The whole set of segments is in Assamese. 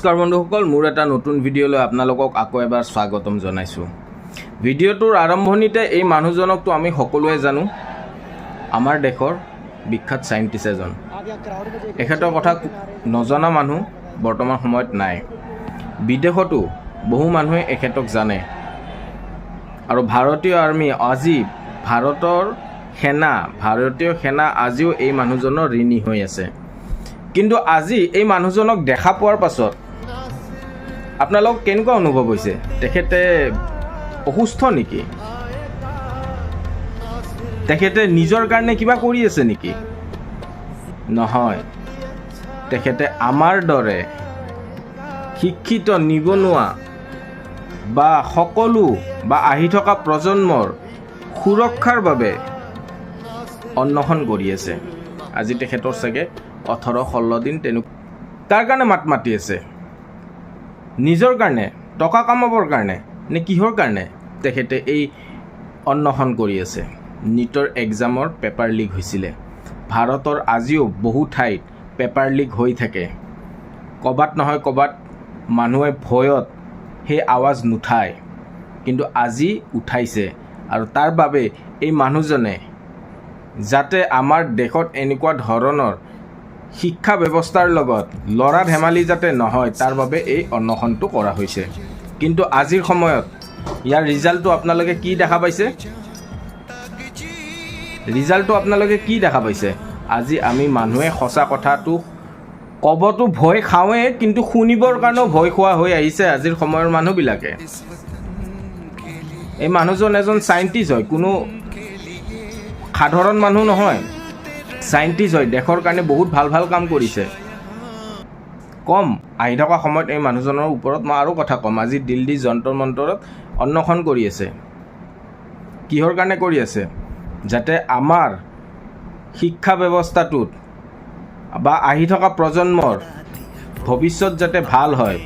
নমস্কাৰ বন্ধুসকল, মোৰ এটা নতুন ভিডিঅ'লৈ আপোনালোকক আকৌ এবাৰ স্বাগতম জনাইছোঁ। ভিডিঅ'টোৰ আৰম্ভণিতে এই মানুহজনকতো আমি সকলোৱে জানো, আমাৰ দেশৰ বিখ্যাত চাইণ্টিষ্ট এজন। এখেতৰ কথা নজনা মানুহ বৰ্তমান সময়ত নাই। বিদেশতো বহু মানুহে এখেতক জানে আৰু ভাৰতীয় আৰ্মি আজি ভাৰতীয় সেনা আজিও এই মানুহজনৰ ঋণী হৈ আছে। কিন্তু আজি এই মানুহজনক দেখা পোৱাৰ পাছত আপোনালোক কেনেকুৱা অনুভৱ হৈছে? তেখেতে অসুস্থ নেকি? তেখেতে নিজৰ কাৰণে কিবা কৰি আছে নেকি? নহয়, তেখেতে আমাৰ দৰে শিক্ষিত নিবনুৱা বা সকলো বা আহি থকা প্ৰজন্মৰ সুৰক্ষাৰ বাবে অন্বেষণ কৰি আছে। আজি তেখেতৰ চাগে 18-16 দিন তাৰ কাৰণে মাত মাতি আছে। নিজৰ কাৰণে, টকা কামাবৰ কাৰণে নে কিহৰ কাৰণে তেখেতে এই অন্বেষণ কৰি আছে? নীটৰ এক্সামৰ পেপাৰ লিক হৈছিলে। ভাৰতৰ আজিও বহু ঠাইত পেপাৰ লিক হৈ থাকে। ক'বাত নহয় ক'বাত মানুহে ভয়ত সেই আৱাজ নুঠায়, কিন্তু আজি উঠাইছে। আৰু তাৰ বাবে এই মানুহজনে যাতে আমাৰ দেশত এনেকুৱা ধৰণৰ শিক্ষা ব্যৱস্থাৰ লগত লৰা ধেমালি যাতে নহয়, তাৰ বাবে এই অন্বেষণটো কৰা হৈছে। কিন্তু আজিৰ সময়ত ইয়াৰ ৰিজাল্টটো আপোনালোকে কি দেখা পাইছে? আজি আমি মানুহে সঁচা কথাটো ক'বতো ভয় খাওঁৱে, কিন্তু শুনিবৰ কাৰণেও ভয় খোৱা হৈ আহিছে আজিৰ সময়ৰ মানুহবিলাকে। এই মানুহজন এজন চাইণ্টিষ্ট হয়, কোনো সাধাৰণ মানুহ নহয়। চাইণ্টিষ্ট হয়, দেশৰ কাৰণে বহুত ভাল ভাল কাম কৰিছে। কম আহি থকা সময়ত এই মানুহজনৰ ওপৰত মই আৰু কথা ক'ম। আজি দিল্লী যন্তৰ মন্তৰত অন্বেষণ কৰি আছে। কিহৰ কাৰণে কৰি আছে? যাতে আমাৰ শিক্ষা ব্যৱস্থাটোত বা আহি থকা প্ৰজন্মৰ ভৱিষ্যত যাতে ভাল হয়,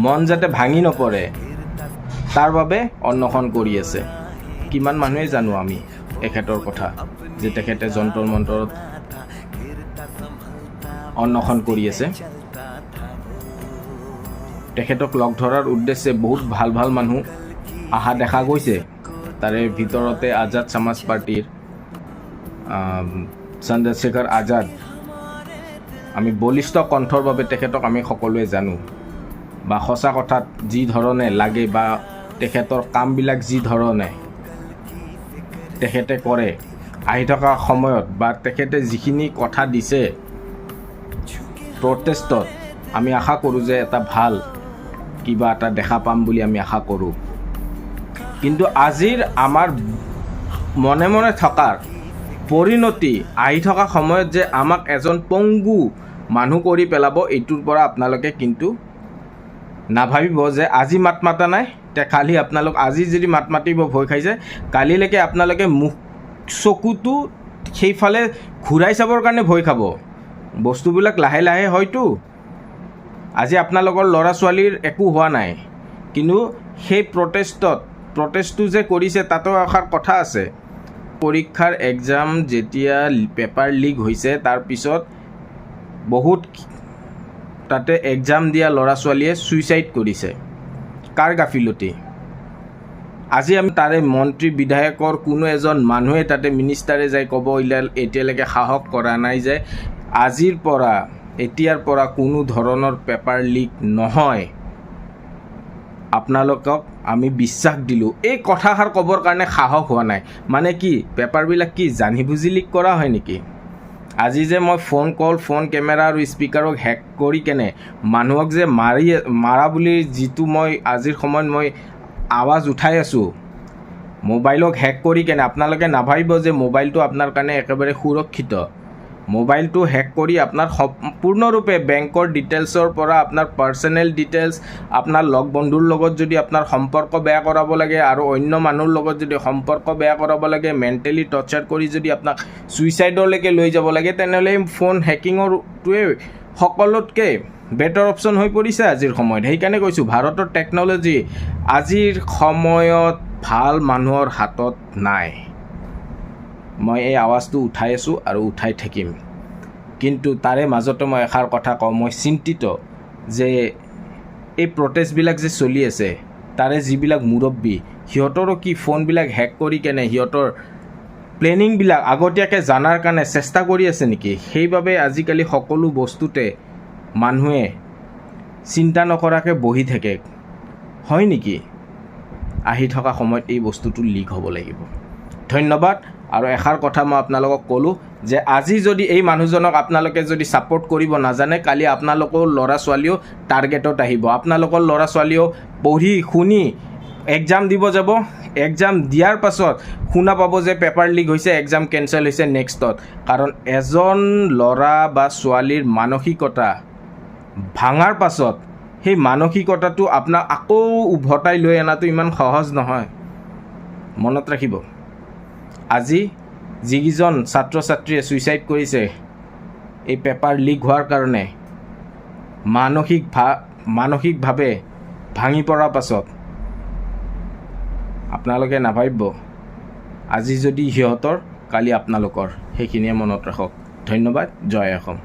মন যাতে ভাঙি নপৰে, তাৰ বাবে অন্বেষণ কৰি আছে। কিমান মানুহে জানো আমি এখেতৰ কথা, যে তেখেতে যন্তৰ মন্তৰত অন্বেষণ কৰি আছে। তেখেতক লগ ধৰাৰ উদ্দেশ্যে বহুত ভাল ভাল মানুহ অহা দেখা গৈছে। তাৰে ভিতৰতে আজাদ সমাজ পাৰ্টিৰ চন্দ্ৰশেখৰ আজাদ, আমি বলিষ্ঠ কণ্ঠৰ বাবে তেখেতক আমি সকলোৱে জানো, বা সঁচা কথাত যি ধৰণে লাগে বা তেখেতৰ কামবিলাক যি ধৰণে তেখেতে কৰে আহি থকা সময়ত, বা তেখেতে যিখিনি কথা দিছে প্ৰটেষ্টত, আমি আশা কৰোঁ যে এটা ভাল কিবা এটা দেখা পাম বুলি আমি আশা কৰোঁ। কিন্তু আজিৰ আমাৰ মনে মনে থকাৰ পৰিণতি আহি থকা সময়ত যে আমাক এজন পংগু মানুহ কৰি পেলাব, এইটোৰ পৰা আপোনালোকে কিন্তু নাভাবিব যে আজি মাত মাতা নাই, কালি আপোনালোক আজি যদি মাত মাতিব ভয় খাইছে, কালিলৈকে আপোনালোকে মুখ চকুটো সেইফালে ঘূৰাই চাবৰ কাৰণে ভয় খাব। বস্তুবিলাক লাহে লাহে হয়তো আজি আপোনালোকৰ ল'ৰা ছোৱালীৰ একো হোৱা নাই, কিন্তু সেই প্ৰটেষ্টটো যে কৰিছে তাতো এষাৰ কথা আছে। পৰীক্ষাৰ এক্সাম যেতিয়া পেপাৰ লিক হৈছে, তাৰপিছত বহুত তাতে এক্সাম দিয়া ল'ৰা ছোৱালীয়ে ছুইচাইড কৰিছে। কাৰ গাফিলতি? আজি আমি তাৰে মন্ত্ৰী বিধায়কৰ কোনো এজন মানুহে তাতে মিনিষ্টাৰে যাই ক'ব এতিয়ালৈকে সাহস কৰা নাই যে এতিয়াৰ পৰা কোনো ধৰণৰ পেপাৰ লিক নহয়, আপোনালোকক আমি বিশ্বাস দিলোঁ। এই কথাষাৰ ক'বৰ কাৰণে সাহস হোৱা নাই। মানে কি, পেপাৰবিলাক কি জানি বুজি লিক কৰা হয় নেকি? আজি যে মই ফোন কেমেৰা আৰু স্পীকাৰক হেক কৰি কেনে মানুহক যে মাৰা বুলি যিটো মই আজিৰ সময়ত মই আৱাজ উঠাই আছোঁ, মোবাইলক হেক কৰি কেনে, আপোনালোকে নাভাবিব যে মোবাইলটো আপোনাৰ কাৰণে একেবাৰে সুৰক্ষিত। মোবাইলটো হেক কৰি আপোনাৰ সম্পূৰ্ণৰূপে বেংকৰ ডিটেইলছৰ পৰা আপোনাৰ পাৰ্চনেল ডিটেইলছ, আপোনাৰ লগ বন্ধুৰ লগত যদি আপোনাৰ সম্পৰ্ক বেয়া কৰাব লাগে আৰু অন্য মানুহৰ লগত যদি সম্পৰ্ক বেয়া কৰাব লাগে, মেণ্টেলি টৰ্চাৰ কৰি যদি আপোনাক ছুইচাইডলৈকে লৈ যাব লাগে, তেনেহ'লে ফোন হেকিঙৰটোৱে সকলোতকৈ বেটাৰ অপশ্যন হৈ পৰিছে আজিৰ সময়ত। সেইকাৰণে কৈছোঁ, ভাৰতৰ টেকন'লজি আজিৰ সময়ত ভাল মানুহৰ হাতত নাই। মই এই আৱাজটো উঠাই আছোঁ আৰু উঠাই থাকিম। কিন্তু তাৰে মাজতে মই এষাৰ কথা কওঁ, মই চিন্তিত যে এই প্ৰটেষ্টবিলাক যে চলি আছে তাৰে যিবিলাক মুৰব্বী সিহঁতৰো কি ফোনবিলাক হেক কৰি কেনে সিহঁতৰ প্লেনিংবিলাক আগতীয়াকৈ জানাৰ কাৰণে চেষ্টা কৰি আছে নেকি? সেইবাবে আজিকালি সকলো বস্তুতে মানুহে চিন্তা নকৰাকৈ বহি থাকে, হয় নেকি? আহি থকা সময়ত এই বস্তুটো লিক হ'ব লাগিব। ধন্যবাদ। আৰু এষাৰ কথা মই আপোনালোকক ক'লোঁ যে আজি যদি এই মানুহজনক আপোনালোকে যদি ছাপোৰ্ট কৰিব নাজানে, কালি আপোনালোকৰ ল'ৰা ছোৱালীও টাৰ্গেটত আহিব। আপোনালোকৰ ল'ৰা ছোৱালীও পঢ়ি শুনি এক্সাম দিব যাব, এক্সাম দিয়াৰ পাছত শুনা পাব যে পেপাৰ লিক হৈছে, এক্সাম কেঞ্চেল হৈছে নেক্সটত। কাৰণ এজন ল'ৰা বা ছোৱালীৰ মানসিকতা ভাঙাৰ পাছত সেই মানসিকতাটো আপোনাক আকৌ উভতাই লৈ অনাটো ইমান সহজ নহয়। মনত ৰাখিব, আজি যিকেইজন ছাত্ৰ ছাত্ৰীয়ে ছুইচাইড কৰিছে এই পেপাৰ লিক হোৱাৰ কাৰণে মানসিকভাৱে ভাঙি পৰাৰ পাছত, আপোনালোকে নাভাবিব আজি যদি সিহঁতৰ কালি আপোনালোকৰ। সেইখিনিয়ে মনত ৰাখক। ধন্যবাদ। জয় অসম।